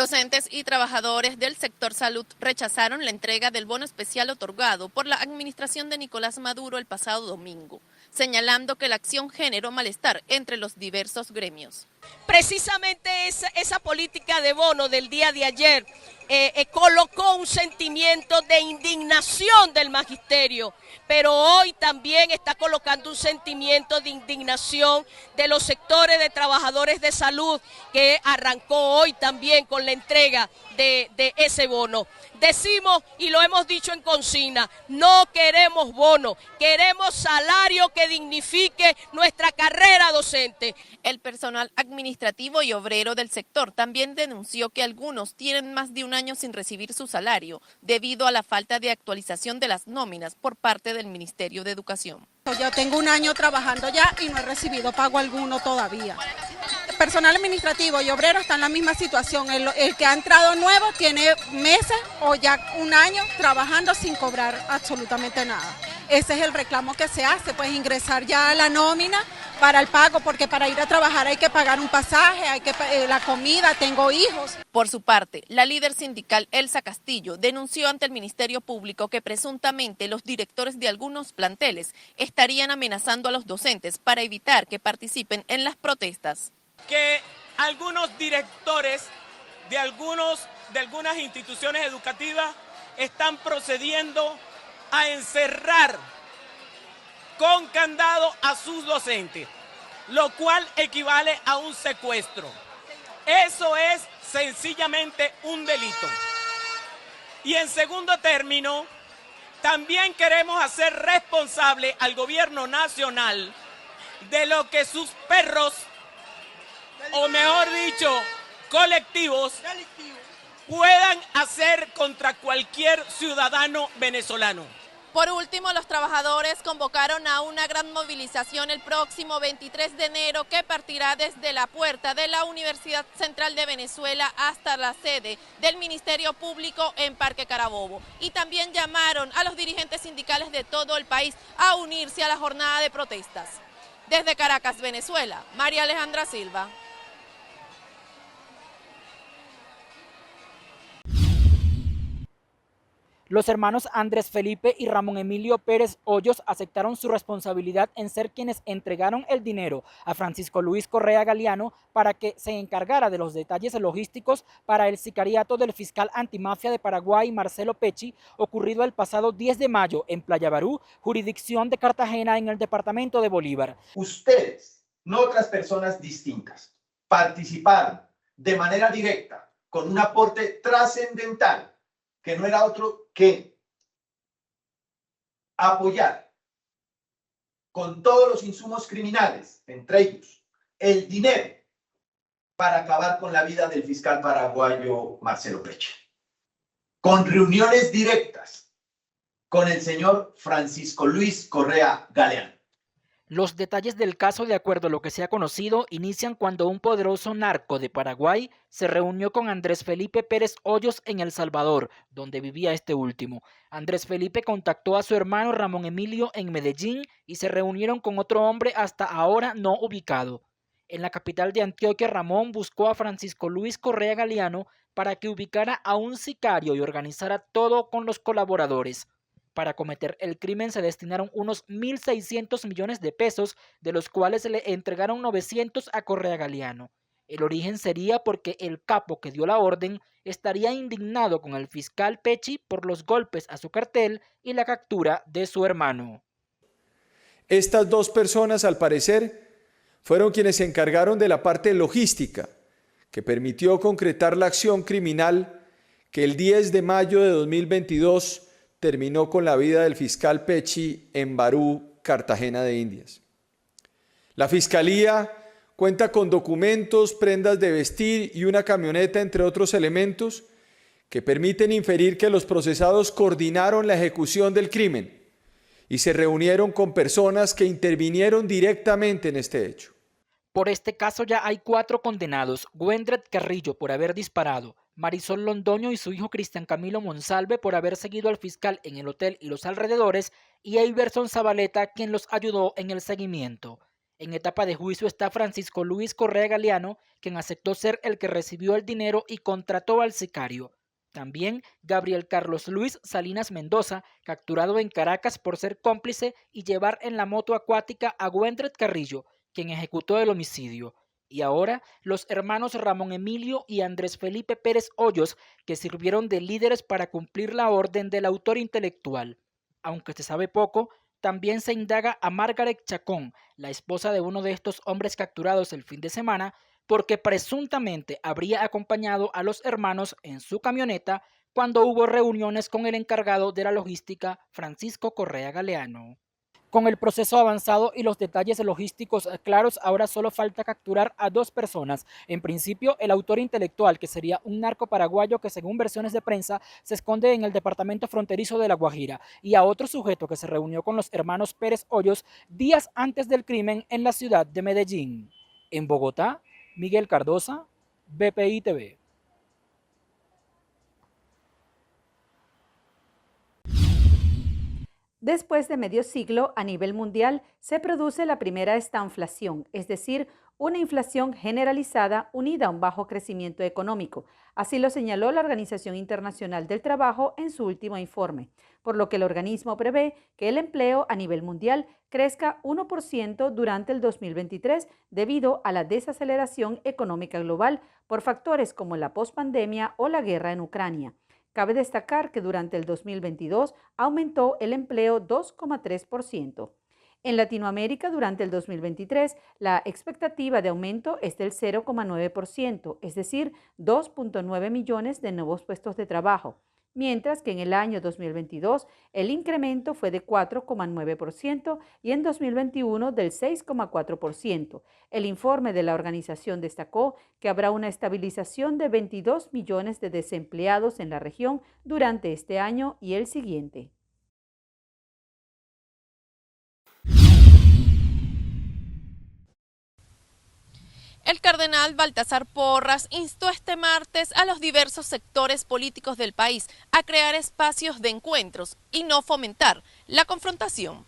Docentes y trabajadores del sector salud rechazaron la entrega del bono especial otorgado por la administración de Nicolás Maduro el pasado domingo, señalando que la acción generó malestar entre los diversos gremios. Precisamente esa política de bono del día de ayer colocó un sentimiento de indignación del magisterio, pero hoy también está colocando un sentimiento de indignación de los sectores de trabajadores de salud, que arrancó hoy también con la entrega de ese bono. Decimos, y lo hemos dicho en consigna, no queremos bono, queremos salario que dignifique nuestra carrera docente. El personal administrativo y obrero del sector también denunció que algunos tienen más de un año sin recibir su salario debido a la falta de actualización de las nóminas por parte del Ministerio de Educación. Yo tengo un año trabajando ya y no he recibido pago alguno todavía. El personal administrativo y obrero están en la misma situación. El que ha entrado nuevo tiene meses o ya un año trabajando sin cobrar absolutamente nada. Ese es el reclamo que se hace, pues ingresar ya a la nómina para el pago, porque para ir a trabajar hay que pagar un pasaje, hay que la comida, tengo hijos. Por su parte, la líder sindical Elsa Castillo denunció ante el Ministerio Público que presuntamente los directores de algunos planteles estarían amenazando a los docentes para evitar que participen en las protestas. Que algunos directores de algunas instituciones educativas están procediendo a encerrar con candado a sus docentes, lo cual equivale a un secuestro. Eso es sencillamente un delito. Y en segundo término, también queremos hacer responsable al gobierno nacional de lo que sus perros, o mejor dicho, colectivos, puedan hacer contra cualquier ciudadano venezolano. Por último, los trabajadores convocaron a una gran movilización el próximo 23 de enero que partirá desde la puerta de la Universidad Central de Venezuela hasta la sede del Ministerio Público en Parque Carabobo. Y también llamaron a los dirigentes sindicales de todo el país a unirse a la jornada de protestas. Desde Caracas, Venezuela, María Alejandra Silva. Los hermanos Andrés Felipe y Ramón Emilio Pérez Hoyos aceptaron su responsabilidad en ser quienes entregaron el dinero a Francisco Luis Correa Galeano para que se encargara de los detalles logísticos para el sicariato del fiscal antimafia de Paraguay, Marcelo Pecci, ocurrido el pasado 10 de mayo en Playa Barú, jurisdicción de Cartagena, en el departamento de Bolívar. Ustedes, no otras personas distintas, participaron de manera directa con un aporte trascendental que no era otro que apoyar con todos los insumos criminales, entre ellos el dinero, para acabar con la vida del fiscal paraguayo Marcelo Pecci, con reuniones directas con el señor Francisco Luis Correa Galeano. Los detalles del caso, de acuerdo a lo que se ha conocido, inician cuando un poderoso narco de Paraguay se reunió con Andrés Felipe Pérez Hoyos en El Salvador, donde vivía este último. Andrés Felipe contactó a su hermano Ramón Emilio en Medellín y se reunieron con otro hombre hasta ahora no ubicado. En la capital de Antioquia, Ramón buscó a Francisco Luis Correa Galeano para que ubicara a un sicario y organizara todo con los colaboradores. Para cometer el crimen se destinaron unos 1.600 millones de pesos, de los cuales se le entregaron 900 a Correa Galeano. El origen sería porque el capo que dio la orden estaría indignado con el fiscal Pecci por los golpes a su cartel y la captura de su hermano. Estas dos personas, al parecer, fueron quienes se encargaron de la parte logística, que permitió concretar la acción criminal que el 10 de mayo de 2022 terminó con la vida del fiscal Pecci en Barú, Cartagena de Indias. La Fiscalía cuenta con documentos, prendas de vestir y una camioneta, entre otros elementos, que permiten inferir que los procesados coordinaron la ejecución del crimen y se reunieron con personas que intervinieron directamente en este hecho. Por este caso ya hay 4 condenados: Wendret Carrillo por haber disparado, Marisol Londoño y su hijo Cristian Camilo Monsalve por haber seguido al fiscal en el hotel y los alrededores, y Iverson Zabaleta, quien los ayudó en el seguimiento. En etapa de juicio está Francisco Luis Correa Galeano, quien aceptó ser el que recibió el dinero y contrató al sicario. También Gabriel Carlos Luis Salinas Mendoza, capturado en Caracas por ser cómplice y llevar en la moto acuática a Wendred Carrillo, quien ejecutó el homicidio. Y ahora los hermanos Ramón Emilio y Andrés Felipe Pérez Hoyos, que sirvieron de líderes para cumplir la orden del autor intelectual. Aunque se sabe poco, también se indaga a Margaret Chacón, la esposa de uno de estos hombres capturados el fin de semana, porque presuntamente habría acompañado a los hermanos en su camioneta cuando hubo reuniones con el encargado de la logística, Francisco Correa Galeano. Con el proceso avanzado y los detalles logísticos claros, ahora solo falta capturar a 2 personas. En principio, el autor intelectual, que sería un narco paraguayo que según versiones de prensa se esconde en el departamento fronterizo de La Guajira, y a otro sujeto que se reunió con los hermanos Pérez Hoyos días antes del crimen en la ciudad de Medellín. En Bogotá, Miguel Cardosa, BPI TV. Después de medio siglo, a nivel mundial, se produce la primera estanflación, es decir, una inflación generalizada unida a un bajo crecimiento económico. Así lo señaló la Organización Internacional del Trabajo en su último informe, por lo que el organismo prevé que el empleo a nivel mundial crezca 1% durante el 2023 debido a la desaceleración económica global por factores como la pospandemia o la guerra en Ucrania. Cabe destacar que durante el 2022 aumentó el empleo 2,3%. En Latinoamérica, durante el 2023, la expectativa de aumento es del 0,9%, es decir, 2,9 millones de nuevos puestos de trabajo, mientras que en el año 2022 el incremento fue de 4,9% y en 2021 del 6,4%. El informe de la organización destacó que habrá una estabilización de 22 millones de desempleados en la región durante este año y el siguiente. El cardenal Baltasar Porras instó este martes a los diversos sectores políticos del país a crear espacios de encuentros y no fomentar la confrontación.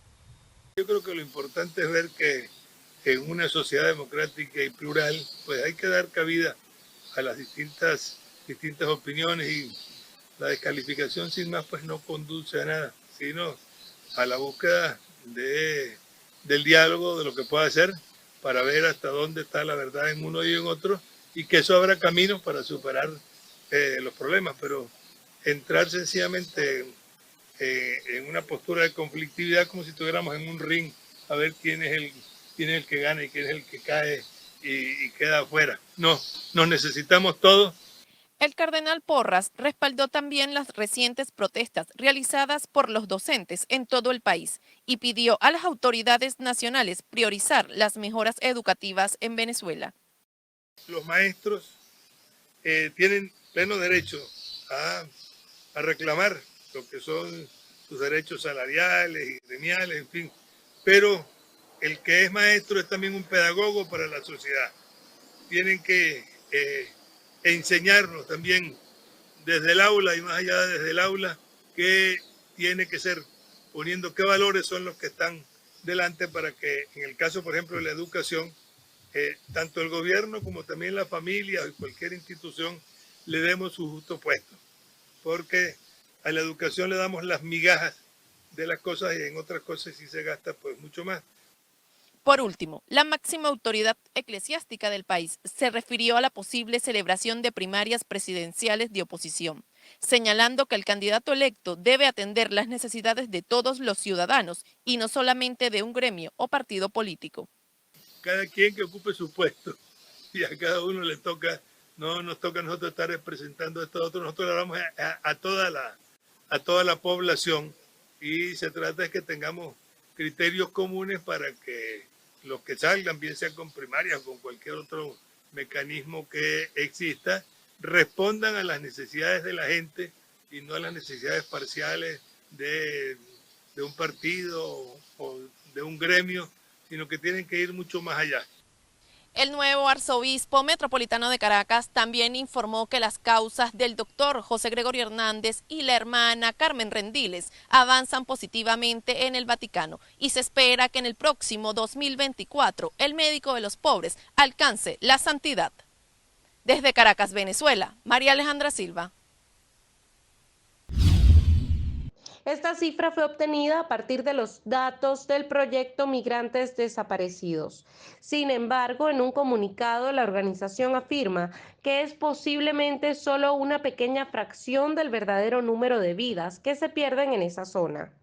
Yo creo que lo importante es ver que en una sociedad democrática y plural, pues hay que dar cabida a las distintas opiniones, y la descalificación sin más pues no conduce a nada, sino a la búsqueda del diálogo, de lo que pueda hacer, para ver hasta dónde está la verdad en uno y en otro, y que eso abra caminos para superar los problemas. Pero entrar sencillamente en una postura de conflictividad como si estuviéramos en un ring a ver quién es el que gana y quién es el que cae y queda afuera. No, nos necesitamos todos. El cardenal Porras respaldó también las recientes protestas realizadas por los docentes en todo el país y pidió a las autoridades nacionales priorizar las mejoras educativas en Venezuela. Los maestros tienen pleno derecho a reclamar lo que son sus derechos salariales y gremiales, en fin, pero el que es maestro es también un pedagogo para la sociedad. Tienen que enseñarnos también desde el aula y más allá desde el aula qué tiene que ser, poniendo qué valores son los que están delante para que en el caso, por ejemplo, de la educación, tanto el gobierno como también la familia y cualquier institución le demos su justo puesto, porque a la educación le damos las migajas de las cosas y en otras cosas sí se gasta pues mucho más. Por último, la máxima autoridad eclesiástica del país se refirió a la posible celebración de primarias presidenciales de oposición, señalando que el candidato electo debe atender las necesidades de todos los ciudadanos y no solamente de un gremio o partido político. Cada quien que ocupe su puesto y a cada uno le toca, no nos toca a nosotros estar representando esto otro, nosotros le hablamos a toda la población y se trata de que tengamos criterios comunes para que los que salgan, bien sea con primarias o con cualquier otro mecanismo que exista, respondan a las necesidades de la gente y no a las necesidades parciales de un partido o de un gremio, sino que tienen que ir mucho más allá. El nuevo arzobispo metropolitano de Caracas también informó que las causas del doctor José Gregorio Hernández y la hermana Carmen Rendiles avanzan positivamente en el Vaticano y se espera que en el próximo 2024 el médico de los pobres alcance la santidad. Desde Caracas, Venezuela, María Alejandra Silva. Esta cifra fue obtenida a partir de los datos del proyecto Migrantes Desaparecidos. Sin embargo, en un comunicado, la organización afirma que es posiblemente solo una pequeña fracción del verdadero número de vidas que se pierden en esa zona.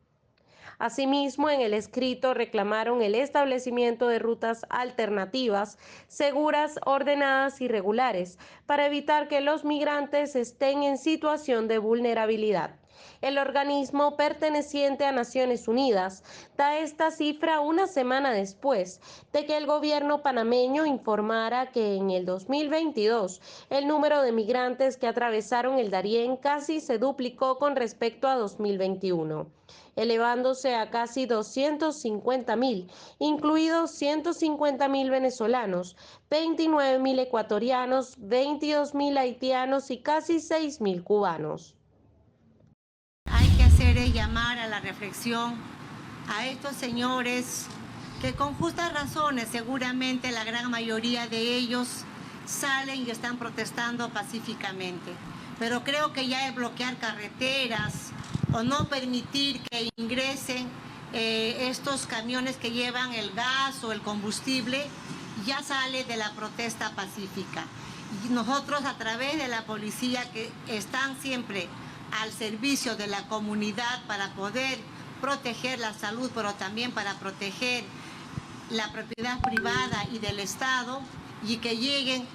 Asimismo, en el escrito reclamaron el establecimiento de rutas alternativas, seguras, ordenadas y regulares, para evitar que los migrantes estén en situación de vulnerabilidad. El organismo perteneciente a Naciones Unidas da esta cifra una semana después de que el gobierno panameño informara que en el 2022 el número de migrantes que atravesaron el Darién casi se duplicó con respecto a 2021, elevándose a casi 250.000, incluidos 150.000 venezolanos, 29.000 ecuatorianos, 22.000 haitianos y casi 6.000 cubanos. Hay que hacer es llamar a la reflexión a estos señores que con justas razones, seguramente la gran mayoría de ellos salen y están protestando pacíficamente. Pero creo que ya el bloquear carreteras o no permitir que ingresen estos camiones que llevan el gas o el combustible ya sale de la protesta pacífica. Y nosotros, a través de la policía, que están siempre al servicio de la comunidad para poder proteger la salud, pero también para proteger la propiedad privada y del Estado, y que lleguen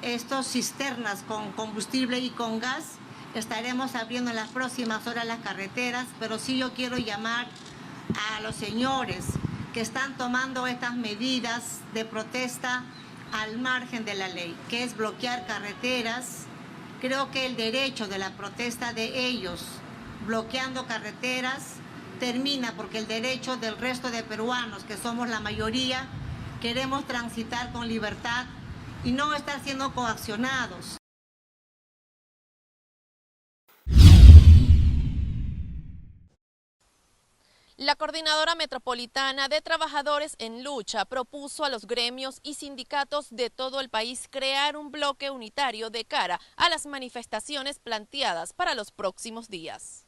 estos cisternas con combustible y con gas. Estaremos abriendo en las próximas horas las carreteras, pero sí yo quiero llamar a los señores que están tomando estas medidas de protesta al margen de la ley, que es bloquear carreteras. Creo que el derecho de la protesta de ellos, bloqueando carreteras, termina porque el derecho del resto de peruanos, que somos la mayoría, queremos transitar con libertad y no estar siendo coaccionados. La Coordinadora Metropolitana de Trabajadores en Lucha propuso a los gremios y sindicatos de todo el país crear un bloque unitario de cara a las manifestaciones planteadas para los próximos días.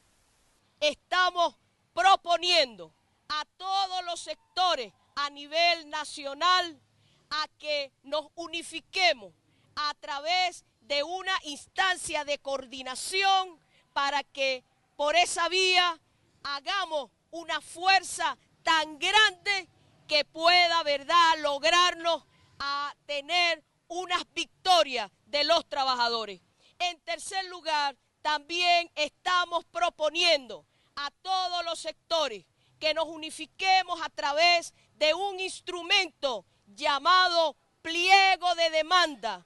Estamos proponiendo a todos los sectores a nivel nacional a que nos unifiquemos a través de una instancia de coordinación para que por esa vía hagamos una fuerza tan grande que pueda, ¿verdad?, lograrnos a tener unas victorias de los trabajadores. En tercer lugar, también estamos proponiendo a todos los sectores que nos unifiquemos a través de un instrumento llamado pliego de demanda,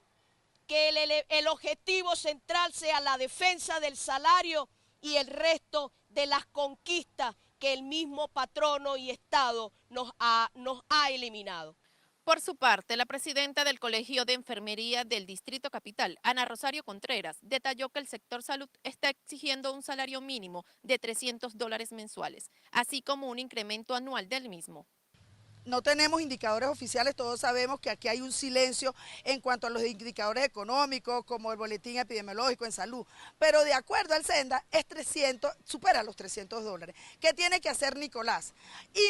que el objetivo central sea la defensa del salario y el resto de las conquistas que el mismo patrono y Estado nos ha eliminado. Por su parte, la presidenta del Colegio de Enfermería del Distrito Capital, Ana Rosario Contreras, detalló que el sector salud está exigiendo un salario mínimo de $300 mensuales, así como un incremento anual del mismo. No tenemos indicadores oficiales, todos sabemos que aquí hay un silencio en cuanto a los indicadores económicos, como el boletín epidemiológico en salud, pero de acuerdo al Senda es supera los $300. ¿Qué tiene que hacer Nicolás?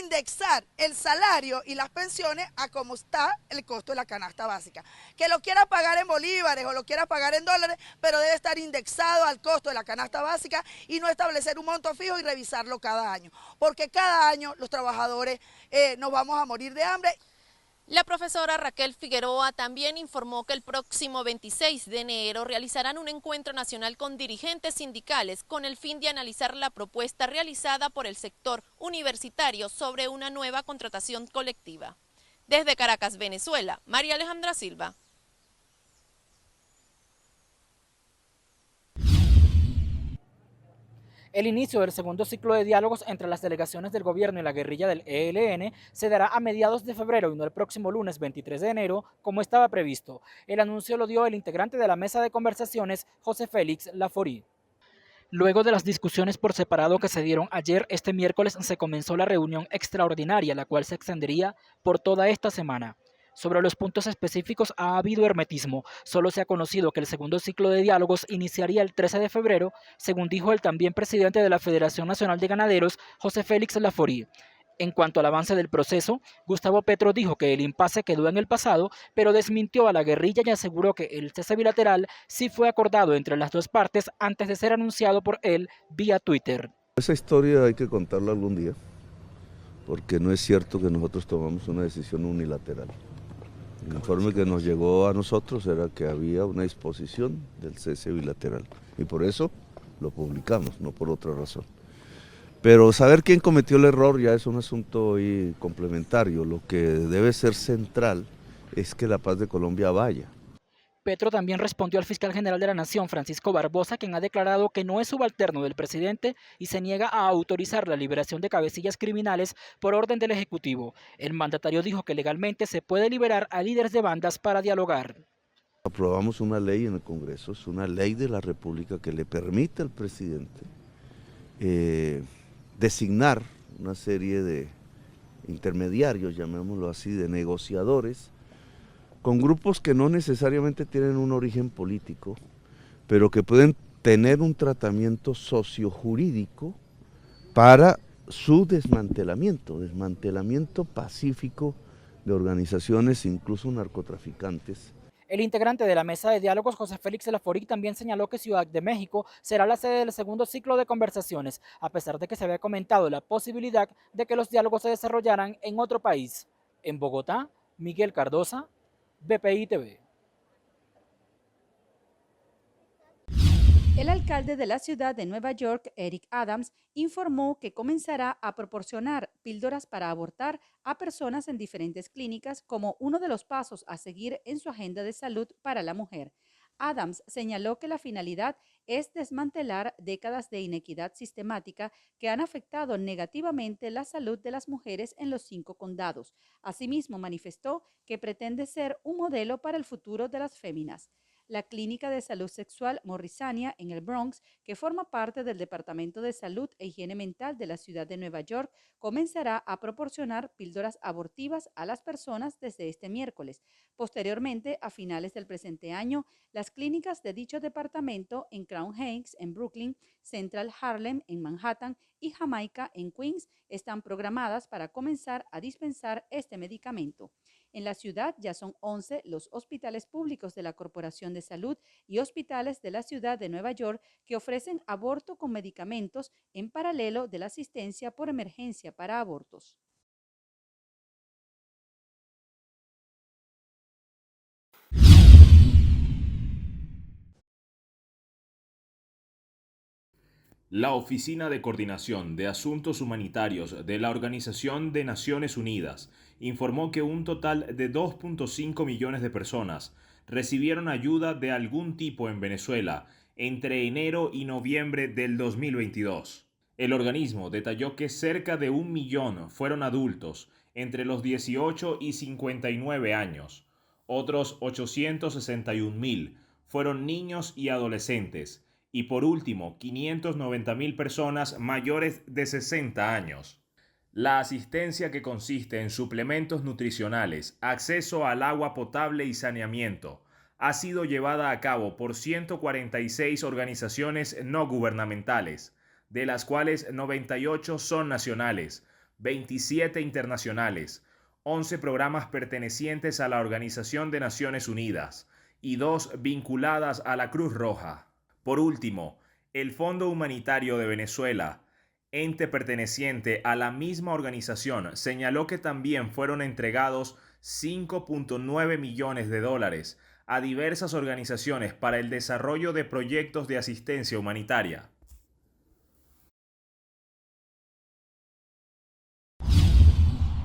Indexar el salario y las pensiones a cómo está el costo de la canasta básica. Que lo quiera pagar en bolívares o lo quiera pagar en dólares, pero debe estar indexado al costo de la canasta básica y no establecer un monto fijo y revisarlo cada año, porque cada año los trabajadores nos vamos a morir de hambre. La profesora Raquel Figueroa también informó que el próximo 26 de enero realizarán un encuentro nacional con dirigentes sindicales con el fin de analizar la propuesta realizada por el sector universitario sobre una nueva contratación colectiva. Desde Caracas, Venezuela, María Alejandra Silva. El inicio del segundo ciclo de diálogos entre las delegaciones del gobierno y la guerrilla del ELN se dará a mediados de febrero y no el próximo lunes 23 de enero, como estaba previsto. El anuncio lo dio el integrante de la mesa de conversaciones, José Félix Laforí. Luego de las discusiones por separado que se dieron ayer, este miércoles se comenzó la reunión extraordinaria, la cual se extendería por toda esta semana. Sobre los puntos específicos ha habido hermetismo. Solo se ha conocido que el segundo ciclo de diálogos iniciaría el 13 de febrero, según dijo el también presidente de la Federación Nacional de Ganaderos, José Félix Laforí. En cuanto al avance del proceso, Gustavo Petro dijo que el impasse quedó en el pasado, pero desmintió a la guerrilla y aseguró que el cese bilateral sí fue acordado entre las dos partes antes de ser anunciado por él vía Twitter. Esa historia hay que contarla algún día, porque no es cierto que nosotros tomamos una decisión unilateral. El informe que nos llegó a nosotros era que había una disposición del cese bilateral y por eso lo publicamos, no por otra razón. Pero saber quién cometió el error ya es un asunto ahí complementario. Lo que debe ser central es que la paz de Colombia vaya. Petro también respondió al fiscal general de la Nación, Francisco Barbosa, quien ha declarado que no es subalterno del presidente y se niega a autorizar la liberación de cabecillas criminales por orden del Ejecutivo. El mandatario dijo que legalmente se puede liberar a líderes de bandas para dialogar. Aprobamos una ley en el Congreso, es una ley de la República que le permite al presidente designar una serie de intermediarios, llamémoslo así, de negociadores, con grupos que no necesariamente tienen un origen político, pero que pueden tener un tratamiento sociojurídico para su desmantelamiento pacífico de organizaciones, incluso narcotraficantes. El integrante de la mesa de diálogos, José Félix Laforí, también señaló que Ciudad de México será la sede del segundo ciclo de conversaciones, a pesar de que se había comentado la posibilidad de que los diálogos se desarrollaran en otro país. En Bogotá, Miguel Cardosa, BPI TV. El alcalde de la ciudad de Nueva York, Eric Adams, informó que comenzará a proporcionar píldoras para abortar a personas en diferentes clínicas como uno de los pasos a seguir en su agenda de salud para la mujer. Adams señaló que la finalidad es desmantelar décadas de inequidad sistemática que han afectado negativamente la salud de las mujeres en los 5 condados. Asimismo, manifestó que pretende ser un modelo para el futuro de las féminas. La Clínica de Salud Sexual Morrisania en el Bronx, que forma parte del Departamento de Salud e Higiene Mental de la ciudad de Nueva York, comenzará a proporcionar píldoras abortivas a las personas desde este miércoles. Posteriormente, a finales del presente año, las clínicas de dicho departamento en Crown Heights, en Brooklyn, Central Harlem, en Manhattan y Jamaica, en Queens, están programadas para comenzar a dispensar este medicamento. En la ciudad ya son 11 los hospitales públicos de la Corporación de Salud y hospitales de la ciudad de Nueva York que ofrecen aborto con medicamentos en paralelo de la asistencia por emergencia para abortos. La Oficina de Coordinación de Asuntos Humanitarios de la Organización de Naciones Unidas informó que un total de 2.5 millones de personas recibieron ayuda de algún tipo en Venezuela entre enero y noviembre del 2022. El organismo detalló que cerca de 1 millón fueron adultos entre los 18 y 59 años. Otros 861.000 fueron niños y adolescentes. Y por último, 590.000 personas mayores de 60 años. La asistencia, que consiste en suplementos nutricionales, acceso al agua potable y saneamiento, ha sido llevada a cabo por 146 organizaciones no gubernamentales, de las cuales 98 son nacionales, 27 internacionales, 11 programas pertenecientes a la Organización de Naciones Unidas y 2 vinculadas a la Cruz Roja. Por último, el Fondo Humanitario de Venezuela, ente perteneciente a la misma organización, señaló que también fueron entregados $5.9 millones a diversas organizaciones para el desarrollo de proyectos de asistencia humanitaria.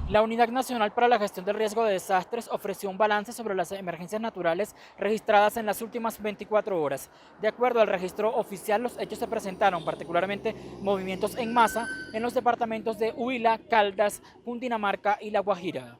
La Unidad Nacional para la Gestión del Riesgo de Desastres ofreció un balance sobre las emergencias naturales registradas en las últimas 24 horas. De acuerdo al registro oficial, los hechos se presentaron, particularmente movimientos en masa, en los departamentos de Huila, Caldas, Cundinamarca y La Guajira.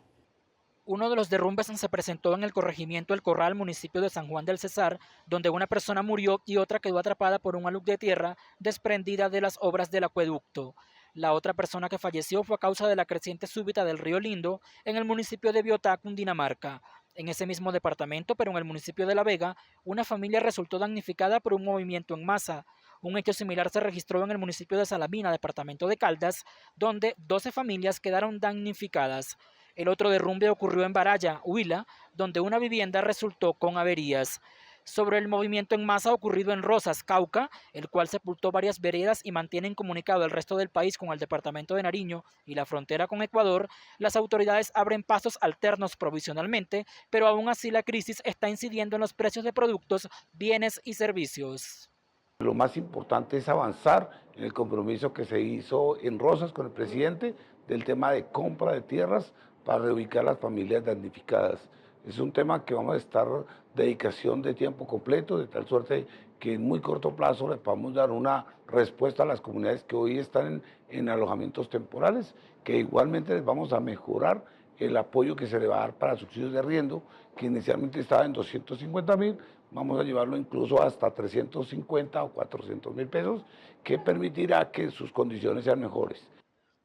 Uno de los derrumbes se presentó en el corregimiento El Corral, municipio de San Juan del Cesar, donde una persona murió y otra quedó atrapada por un alud de tierra desprendida de las obras del acueducto. La otra persona que falleció fue a causa de la creciente súbita del río Lindo en el municipio de Biotá, Cundinamarca. En ese mismo departamento, pero en el municipio de La Vega, una familia resultó damnificada por un movimiento en masa. Un hecho similar se registró en el municipio de Salamina, departamento de Caldas, donde 12 familias quedaron damnificadas. El otro derrumbe ocurrió en Baraya, Huila, donde una vivienda resultó con averías. Sobre el movimiento en masa ocurrido en Rosas, Cauca, el cual sepultó varias veredas y mantiene incomunicado el resto del país con el departamento de Nariño y la frontera con Ecuador, las autoridades abren pasos alternos provisionalmente, pero aún así la crisis está incidiendo en los precios de productos, bienes y servicios. Lo más importante es avanzar en el compromiso que se hizo en Rosas con el presidente del tema de compra de tierras para reubicar a las familias damnificadas. Es un tema que vamos a estar dedicación de tiempo completo, de tal suerte que en muy corto plazo le podamos dar una respuesta a las comunidades que hoy están en alojamientos temporales, que igualmente les vamos a mejorar el apoyo que se le va a dar para subsidios de arriendo, que inicialmente estaba en 250.000, vamos a llevarlo incluso hasta 350 o 400.000 pesos, que permitirá que sus condiciones sean mejores.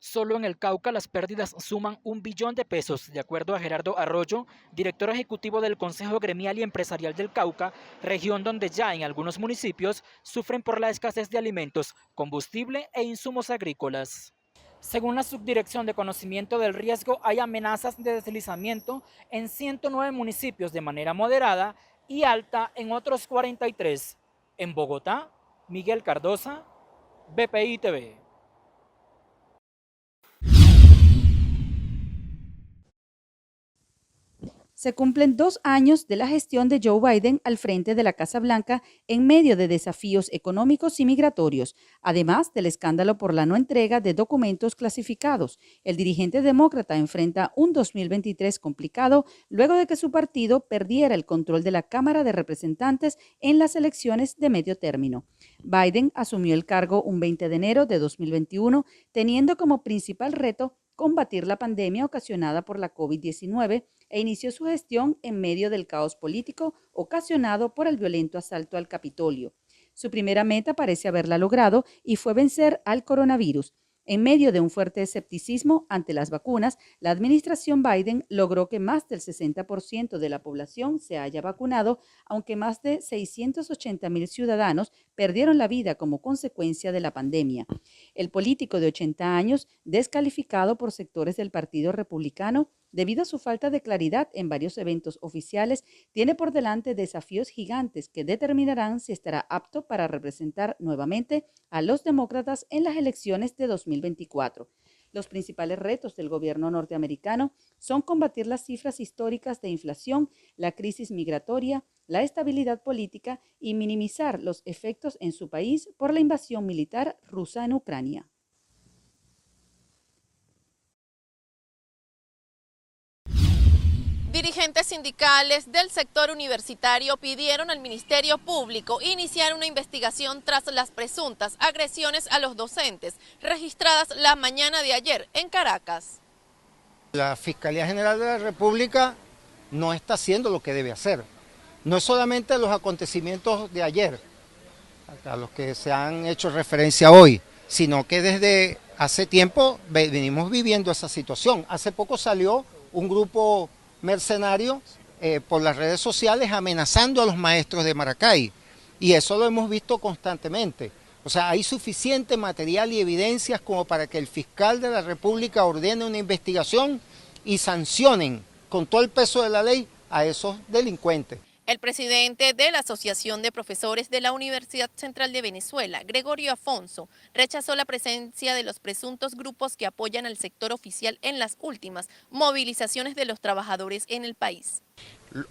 Solo en el Cauca las pérdidas suman 1 billón de pesos, de acuerdo a Gerardo Arroyo, director ejecutivo del Consejo Gremial y Empresarial del Cauca, región donde ya en algunos municipios sufren por la escasez de alimentos, combustible e insumos agrícolas. Según la Subdirección de Conocimiento del Riesgo, hay amenazas de deslizamiento en 109 municipios de manera moderada y alta en otros 43. En Bogotá, Miguel Cardosa, BPI TV. Se cumplen 2 años de la gestión de Joe Biden al frente de la Casa Blanca en medio de desafíos económicos y migratorios, además del escándalo por la no entrega de documentos clasificados. El dirigente demócrata enfrenta un 2023 complicado luego de que su partido perdiera el control de la Cámara de Representantes en las elecciones de medio término. Biden asumió el cargo un 20 de enero de 2021, teniendo como principal reto combatir la pandemia ocasionada por la COVID-19 e inició su gestión en medio del caos político ocasionado por el violento asalto al Capitolio. Su primera meta parece haberla logrado y fue vencer al coronavirus. En medio de un fuerte escepticismo ante las vacunas, la administración Biden logró que más del 60% de la población se haya vacunado, aunque más de 680,000 ciudadanos perdieron la vida como consecuencia de la pandemia. El político de 80 años, descalificado por sectores del Partido Republicano, debido a su falta de claridad en varios eventos oficiales, tiene por delante desafíos gigantes que determinarán si estará apto para representar nuevamente a los demócratas en las elecciones de 2024. Los principales retos del gobierno norteamericano son combatir las cifras históricas de inflación, la crisis migratoria, la estabilidad política y minimizar los efectos en su país por la invasión militar rusa en Ucrania. Dirigentes sindicales del sector universitario pidieron al Ministerio Público iniciar una investigación tras las presuntas agresiones a los docentes registradas la mañana de ayer en Caracas. La Fiscalía General de la República no está haciendo lo que debe hacer. No es solamente los acontecimientos de ayer, a los que se han hecho referencia hoy, sino que desde hace tiempo venimos viviendo esa situación. Hace poco salió un grupo mercenario por las redes sociales amenazando a los maestros de Maracay, y eso lo hemos visto constantemente. O sea, hay suficiente material y evidencias como para que el fiscal de la República ordene una investigación y sancionen con todo el peso de la ley a esos delincuentes. El presidente de la Asociación de Profesores de la Universidad Central de Venezuela, Gregorio Afonso, rechazó la presencia de los presuntos grupos que apoyan al sector oficial en las últimas movilizaciones de los trabajadores en el país.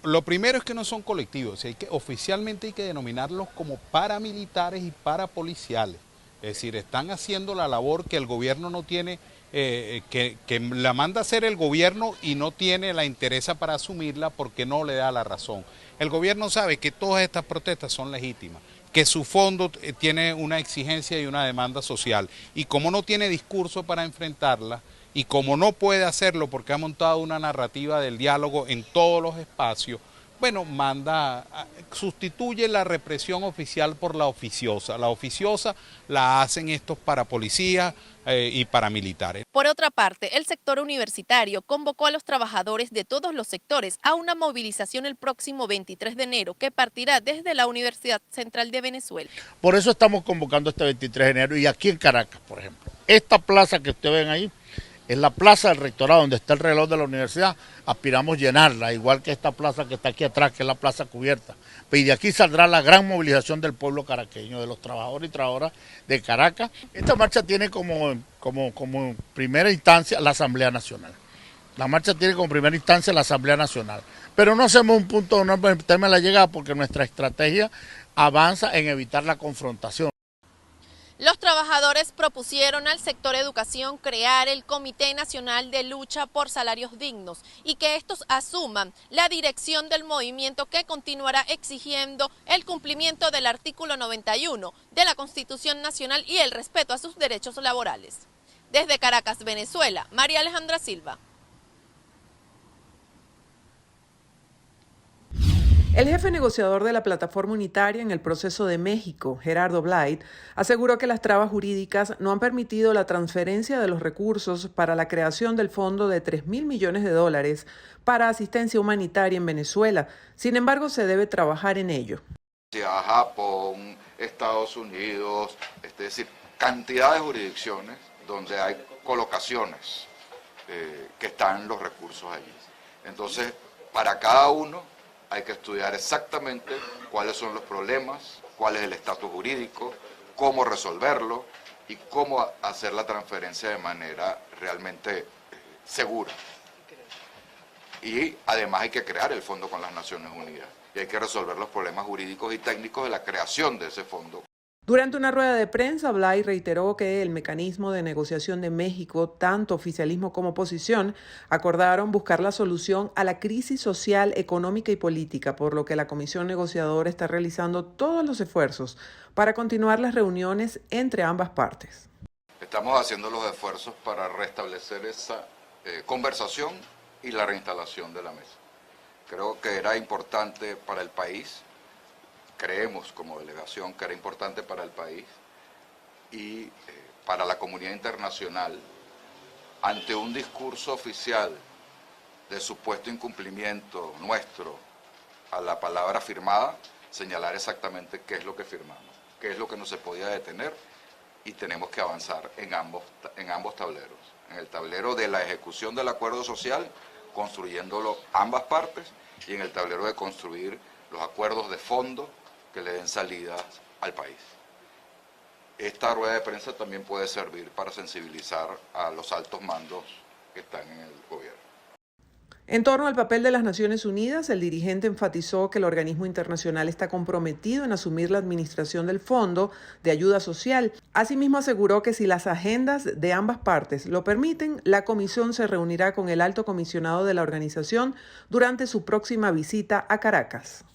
Lo primero es que no son colectivos, oficialmente hay que denominarlos como paramilitares y parapoliciales. Es decir, están haciendo la labor que el gobierno no tiene, que la manda a hacer el gobierno y no tiene la interesa para asumirla porque no le da la razón. El gobierno sabe que todas estas protestas son legítimas, que su fondo tiene una exigencia y una demanda social, y como no tiene discurso para enfrentarla, y como no puede hacerlo porque ha montado una narrativa del diálogo en todos los espacios, bueno, sustituye la represión oficial por la oficiosa. La oficiosa la hacen estos parapolicías y paramilitares. Por otra parte, el sector universitario convocó a los trabajadores de todos los sectores a una movilización el próximo 23 de enero que partirá desde la Universidad Central de Venezuela. Por eso estamos convocando este 23 de enero y aquí en Caracas, por ejemplo. Esta plaza que ustedes ven ahí es la plaza del rectorado, donde está el reloj de la universidad. Aspiramos llenarla, igual que esta plaza que está aquí atrás, que es la plaza cubierta. Y de aquí saldrá la gran movilización del pueblo caraqueño, de los trabajadores y trabajadoras de Caracas. Esta marcha tiene como primera instancia la Asamblea Nacional. La marcha tiene como primera instancia la Asamblea Nacional. Pero no hacemos un punto no el tema de la llegada porque nuestra estrategia avanza en evitar la confrontación. Los trabajadores propusieron al sector educación crear el Comité Nacional de Lucha por Salarios Dignos y que estos asuman la dirección del movimiento que continuará exigiendo el cumplimiento del artículo 91 de la Constitución Nacional y el respeto a sus derechos laborales. Desde Caracas, Venezuela, María Alejandra Silva. El jefe negociador de la Plataforma Unitaria en el Proceso de México, Gerardo Blight, aseguró que las trabas jurídicas no han permitido la transferencia de los recursos para la creación del fondo de $3.000 millones para asistencia humanitaria en Venezuela. Sin embargo, se debe trabajar en ello. Japón, Estados Unidos, es decir, cantidad de jurisdicciones donde hay colocaciones que están los recursos allí. Entonces, para cada uno hay que estudiar exactamente cuáles son los problemas, cuál es el estatus jurídico, cómo resolverlo y cómo hacer la transferencia de manera realmente segura. Y además hay que crear el fondo con las Naciones Unidas y hay que resolver los problemas jurídicos y técnicos de la creación de ese fondo. Durante una rueda de prensa, Blay reiteró que el mecanismo de negociación de México, tanto oficialismo como oposición, acordaron buscar la solución a la crisis social, económica y política, por lo que la comisión negociadora está realizando todos los esfuerzos para continuar las reuniones entre ambas partes. Estamos haciendo los esfuerzos para restablecer esa conversación y la reinstalación de la mesa. Creo que era importante para el país. Creemos como delegación que era importante para el país y para la comunidad internacional, ante un discurso oficial de supuesto incumplimiento nuestro a la palabra firmada, señalar exactamente qué es lo que firmamos, qué es lo que no se podía detener y tenemos que avanzar en ambos tableros, en el tablero de la ejecución del acuerdo social, construyéndolo ambas partes, y en el tablero de construir los acuerdos de fondo que le den salidas al país. Esta rueda de prensa también puede servir para sensibilizar a los altos mandos que están en el gobierno. En torno al papel de las Naciones Unidas, el dirigente enfatizó que el organismo internacional está comprometido en asumir la administración del Fondo de Ayuda Social. Asimismo, aseguró que si las agendas de ambas partes lo permiten, la comisión se reunirá con el alto comisionado de la organización durante su próxima visita a Caracas.